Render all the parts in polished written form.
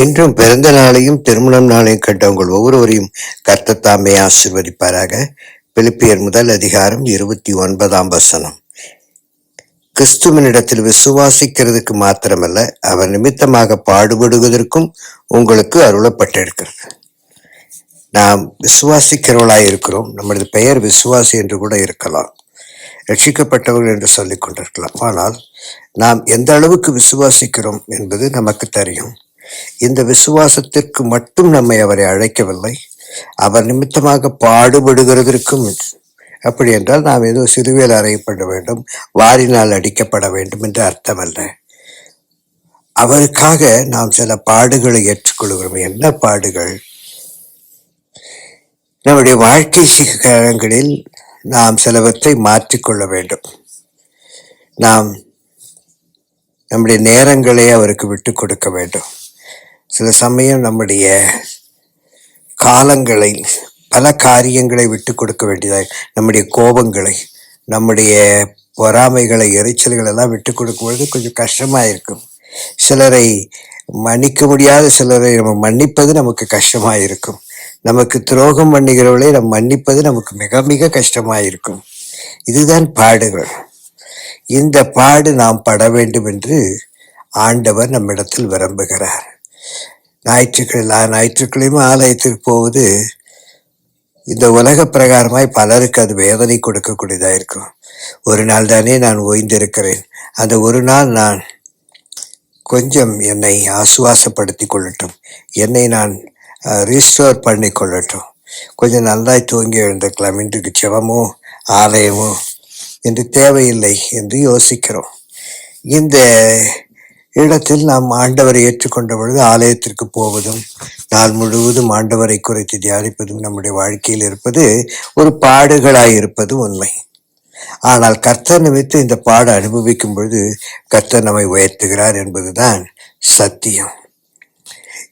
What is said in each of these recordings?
இன்றும் பிறந்த நாளையும் திருமணம் நாளையும் கண்டவங்கள் ஒவ்வொருவரையும் கர்த்தர் தாமே ஆசீர்வதிப்பாராக. பிலிப்பியர் முதல் அதிகாரம் 29 கிறிஸ்துவனிடத்தில் விசுவாசிக்கிறதுக்கு மாத்திரமல்ல, அவர் நிமித்தமாக பாடுபடுவதற்கும் உங்களுக்கு அருளப்பட்டிருக்கிறது. நாம் விசுவாசிக்கிறவர்களாய் இருக்கிறோம். நம்மளது பெயர் விசுவாசி என்று கூட இருக்கலாம், ரட்சிக்கப்பட்டவர்கள் என்று சொல்லிக் கொண்டிருக்கலாம். ஆனால் நாம் எந்த அளவுக்கு விசுவாசிக்கிறோம் என்பது நமக்கு தெரியும். இந்த விசுவாசத்திற்கு மட்டும் நம்மை அவரை அழைக்கவில்லை, அவர் நிமித்தமாக பாடுபடுகிறதற்கும். அப்படி என்றால் நாம் ஏதோ சிலுவையில் அறையப்பட வேண்டும், வாரினால் அடிக்கப்பட வேண்டும் என்று அர்த்தம் அல்ல. அவருக்காக நாம் சில பாடுகளை ஏற்றுக்கொள்கிறோம். என்ன பாடுகள்? நம்முடைய வாழ்க்கை காலங்களில் நாம் சிலவற்றை மாற்றிக்கொள்ள வேண்டும். நாம் நம்முடைய நேரங்களை அவருக்கு விட்டு கொடுக்க வேண்டும். சில சமயம் நம்முடைய காலங்களை, பல காரியங்களை விட்டு கொடுக்க வேண்டியதாக, நம்முடைய கோபங்களை, நம்முடைய பொறாமைகளை, எரிச்சல்கள் எல்லாம் விட்டு கொடுக்கும் பொழுது கொஞ்சம் கஷ்டமாக இருக்கும். சிலரை மன்னிக்க முடியாத சிலரை நம்ம மன்னிப்பது நமக்கு கஷ்டமாக இருக்கும். நமக்கு துரோகம் பண்ணுகிறவர்களை நம்ம மன்னிப்பது நமக்கு மிக மிக கஷ்டமாக இருக்கும். இதுதான் பாடுகள். இந்த பாடு நாம் பட வேண்டும் என்று ஆண்டவர் நம்மிடத்தில் விரும்புகிறார். ஞாயிற்றுக்கிழமை ஆலயத்திற்கு போவது இந்த உலக பிரகாரமாய் பலருக்கு அது வேதனை கொடுக்கக்கூடியதாக இருக்கும். ஒரு நாள் தானே நான் ஓய்ந்திருக்கிறேன், அந்த ஒரு நாள் நான் கொஞ்சம் என்னை ஆசுவாசப்படுத்தி கொள்ளட்டும், என்னை நான் ரீஸ்டோர் பண்ணி கொள்ளட்டும், கொஞ்சம் நல்லாய் தூங்கி எழுந்திருக்கலாம், இன்றைக்கு செவமோ ஆலயமோ என்று தேவையில்லை என்று யோசிக்கிறோம். இந்த இடத்தில் நாம் ஆண்டவரை ஏற்றுக்கொண்ட பொழுது ஆலயத்திற்கு போவதும் நாள் முழுவதும் ஆண்டவரை குறித்து தியானிப்பதும் நம்முடைய வாழ்க்கையில் இருப்பது ஒரு பாடுகளாய் இருப்பது உண்மை. ஆனால் கர்த்தர் நிமித்து இந்த பாடு அனுபவிக்கும் பொழுது கர்த்தர் நம்மை உயர்த்துகிறார் என்பதுதான் சத்தியம்.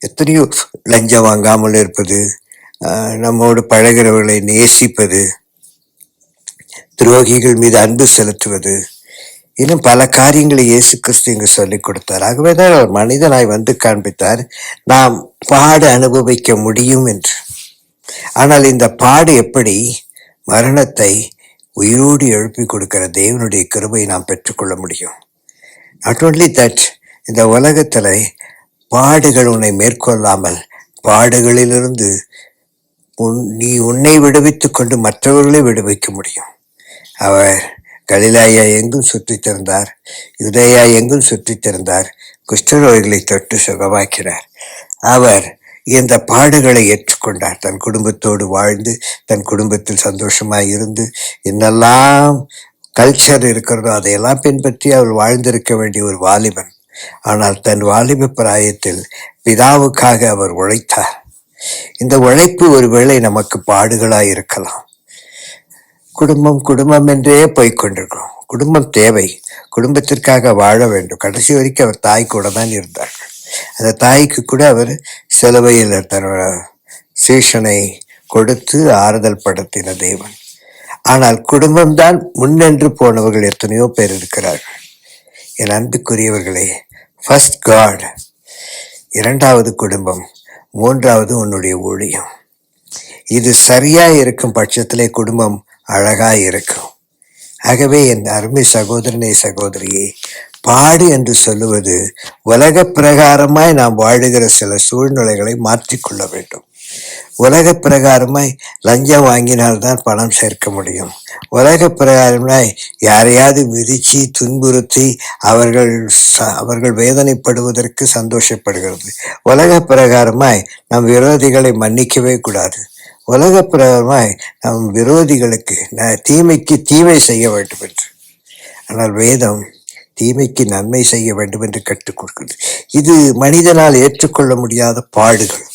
எத்தனையோ லஞ்சம் வாங்காமல் இருப்பது, நம்மோடு பழகிறவர்களை நேசிப்பது, துரோகிகள் மீது அன்பு செலுத்துவது, இன்னும் பல காரியங்களை இயேசு கிறிஸ்து இங்கு சொல்லிக் கொடுத்தார். ஆகவேதான் அவர் மனிதனாய் வந்து காண்பித்தார் நாம் பாடு அனுபவிக்க முடியும் என்று. ஆனால் இந்த பாடு எப்படி மரணத்தை உயிரோடு எழுப்பி கொடுக்கிற தேவனுடைய கிருபையை நாம் பெற்றுக்கொள்ள முடியும்? நாட் ஓன்லி தட், இந்த உலகத்தில் பாடுகள் உன்னை மேற்கொள்ளாமல் பாடுகளிலிருந்து நீ உன்னை விடுவித்துக் கொண்டு மற்றவர்களை விடுவிக்க முடியும். அவர் கலிலேயா எங்கும் சுற்றித் திரிந்தார், யூதேயா எங்கும் சுற்றித் திரிந்தார், குஷ்டரோகிகளை தொட்டு சுகமாக்கினார். அவர் இந்த பாடுகளை ஏற்றுக்கொண்டார். தன் குடும்பத்தோடு வாழ்ந்து, தன் குடும்பத்தில் சந்தோஷமாய் இருந்து, என்னெல்லாம் கல்ச்சர் இருக்கிறதோ அதையெல்லாம் பின்பற்றி அவர் வாழ்ந்திருக்க வேண்டிய ஒரு வாலிபன். ஆனால் தன் வாலிப பிராயத்தில் பிதாவுக்காக அவர் உழைத்தார். இந்த உழைப்பு ஒருவேளை நமக்கு பாடுகளாய் இருக்கலாம். குடும்பம் என்றே போய்கொண்டிருக்கிறோம். குடும்பம் தேவை, குடும்பத்திற்காக வாழ வேண்டும். கடைசி வரைக்கும் அவர் தாய் கூட தான் இருந்தார்கள். அந்த தாய்க்கு கூட அவர் சிலுவையில் தன்னோட சீஷனை கொடுத்து ஆறுதல் படுத்தின தேவன். ஆனால் குடும்பம்தான் முன்னென்று போனவர்கள் எத்தனையோ பேர் இருக்கிறார்கள். என் அன்புக்குரியவர்களே, ஃபர்ஸ்ட் காட், இரண்டாவது குடும்பம், மூன்றாவது உன்னுடைய ஊழியம். இது சரியா இருக்கும் பட்சத்திலே குடும்பம் அழகாய் இருக்கும். ஆகவே என் அருமை சகோதரனே, சகோதரியே, பாடு என்று சொல்லுவது உலக பிரகாரமாய் நாம் வாழுகிற சில சூழ்நிலைகளை மாற்றிக்கொள்ள வேண்டும். உலக பிரகாரமாய் லஞ்சம் வாங்கினால்தான் பணம் சேர்க்க முடியும். உலக பிரகாரமாய் யாரையாவது விதிச்சு துன்புறுத்தி அவர்கள் வேதனைப்படுவதற்கு சந்தோஷப்படுகிறது. உலக பிரகாரமாய் நம் விரோதிகளை மன்னிக்கவே கூடாது. உலக பிரகாரமாய் நம் விரோதிகளுக்கு தீமைக்கு தீமை செய்ய வேண்டும் என்று. ஆனால் வேதம் தீமைக்கு நன்மை செய்ய வேண்டும் என்று கற்றுக் கொடுக்கிறது. இது மனிதனால் ஏற்றுக்கொள்ள முடியாத பாடுகள்.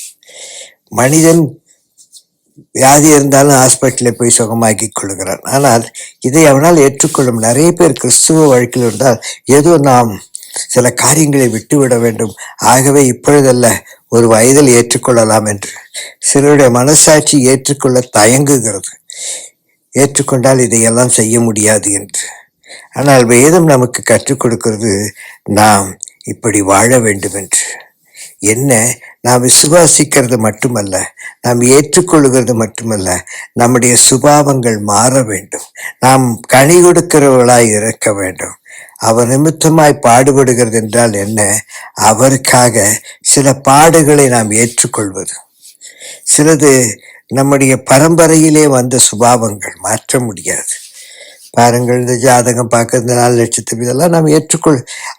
மனிதன் வியாதி இருந்தாலும் ஹாஸ்பிட்டலில் போய் சுகமாக்கி கொள்கிறான். ஆனால் இதை அவனால் ஏற்றுக்கொள்ளும் நிறைய பேர் கிறிஸ்துவ வாழ்க்கையில் இருந்தால் ஏதோ நாம் சில காரியங்களை விட்டுவிட வேண்டும், ஆகவே இப்பொழுதல்ல ஒரு வயதில் ஏற்றுக்கொள்ளலாம் என்று. சிலருடைய மனசாட்சி ஏற்றுக்கொள்ள தயங்குகிறது, ஏற்றுக்கொண்டால் இதையெல்லாம் செய்ய முடியாது என்று. ஆனால் வேதம் நமக்கு கற்றுக் கொடுக்கிறது நாம் இப்படி வாழ வேண்டும் என்று. என்ன? நாம் விசுவாசிக்கிறது மட்டுமல்ல, நாம் ஏற்றுக்கொள்கிறது மட்டுமல்ல, நம்முடைய சுபாவங்கள் மாற வேண்டும். நாம் கனி கொடுக்கிறவர்களாய் இருக்க வேண்டும். அவர் நிமித்தமாய் பாடுபடுகிறது என்றால் என்ன? அவருக்காக சில பாடுகளை நாம் ஏற்றுக்கொள்வது. சிலது நம்முடைய பரம்பரையிலே வந்த சுபாவங்கள் மாற்ற முடியாது. பாருங்கள், இந்த ஜாதகம் பார்க்கறது 4 லட்சத்து இதெல்லாம் நாம்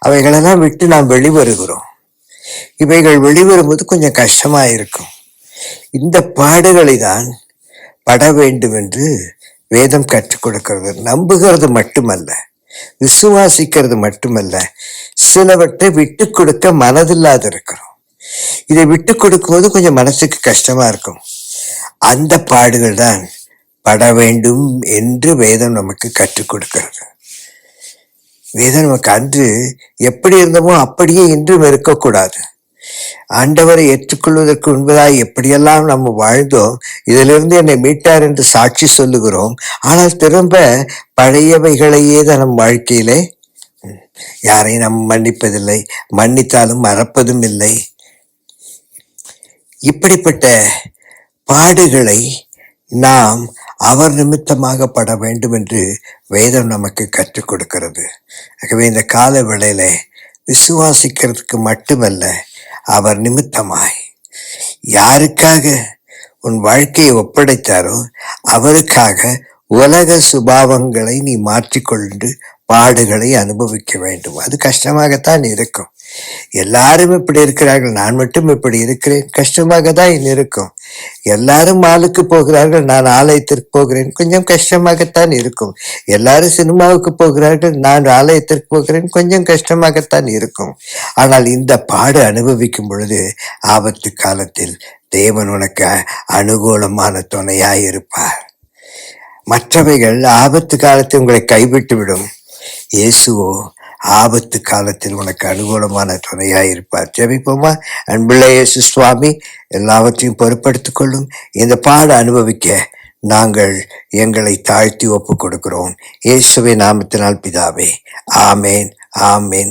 அவைகளெல்லாம் விட்டு நாம் வெளிவருகிறோம். இவைகள் வெளிவரும்போது கொஞ்சம் கஷ்டமா இருக்கும். இந்த பாடுகளை தான் பட வேண்டும் என்று வேதம் கற்றுக் கொடுக்கிறது. நம்புகிறது மட்டுமல்ல, விசுவாசிக்கிறது மட்டுமல்ல, சிலவற்றை விட்டு கொடுக்க மனதில்லாது இருக்கிறோம். இதை விட்டு கொடுக்கும்போது கொஞ்சம் மனசுக்கு கஷ்டமா இருக்கும். அந்த பாடுகள் தான் பட வேண்டும் என்று வேதம் நமக்கு கற்றுக் கொடுக்கிறது. வேதம் நமக்கு அன்று எப்படி இருந்தோமோ அப்படியே இன்றும் இருக்கக்கூடாது. ஆண்டவரை ஏற்றுக்கொள்வதற்கு முன்பதாய் எப்படியெல்லாம் நம்ம வாழ்ந்தோம், இதிலிருந்து என்னை மீட்டார் என்று சாட்சி சொல்லுகிறோம். ஆனால் திரும்ப பழையவைகளையே தான் நம் வாழ்க்கையிலே யாரையும் நாம் மன்னிப்பதில்லை, மன்னித்தாலும் மறப்பதும் இல்லை. இப்படிப்பட்ட பாடுகளை நாம் அவர் நிமித்தமாக பட வேண்டும் என்று வேதம் நமக்கு கற்றுக் கொடுக்கிறது. ஆகவே இந்த கால வேளையில விசுவாசிக்கிறதுக்கு மட்டுமல்ல, அவர் நிமித்தமாய் யாருக்காக உன் வாழ்க்கையை ஒப்படைத்தாரோ அவருக்காக உலக சுபாவங்களை நீ மாற்றிக்கொண்டு பாடுகளை அனுபவிக்க வேண்டும். அது கஷ்டமாகத்தான் இருக்கும். எல்லாரும் இப்படி இருக்கிறார்கள், நான் மட்டும் இப்படி இருக்கிறேன், கஷ்டமாக தான் இருக்கும். எல்லாரும் மாலுக்கு போகிறார்கள், நான் ஆலயத்திற்கு போகிறேன், கொஞ்சம் கஷ்டமாகத்தான் இருக்கும். எல்லாரும் சினிமாவுக்கு போகிறார்கள், நான் ஆலயத்திற்கு போகிறேன், கொஞ்சம் கஷ்டமாகத்தான் இருக்கும். ஆனால் இந்த பாடு அனுபவிக்கும் பொழுது ஆபத்து காலத்தில் தேவன் உனக்கு அனுகூலமான துணையாய் இருப்பார். மற்றவைகள் ஆபத்து காலத்தில் உங்களை கைவிட்டு விடும். இயேசுவோ ஆபத்து காலத்தில் உனக்கு அனுகூலமான துணையாய் இருப்பார். ஜெபிப்போமா? அன்புள்ள இயேசு சுவாமி, எல்லாவற்றையும் பொறுப்படுத்திக் கொள்ளும். இந்த பாடு அனுபவிக்க நாங்கள் எங்களை தாழ்த்தி ஒப்பு கொடுக்கிறோம். இயேசுவின் நாமத்தினால் பிதாவே, ஆமேன், ஆமேன்.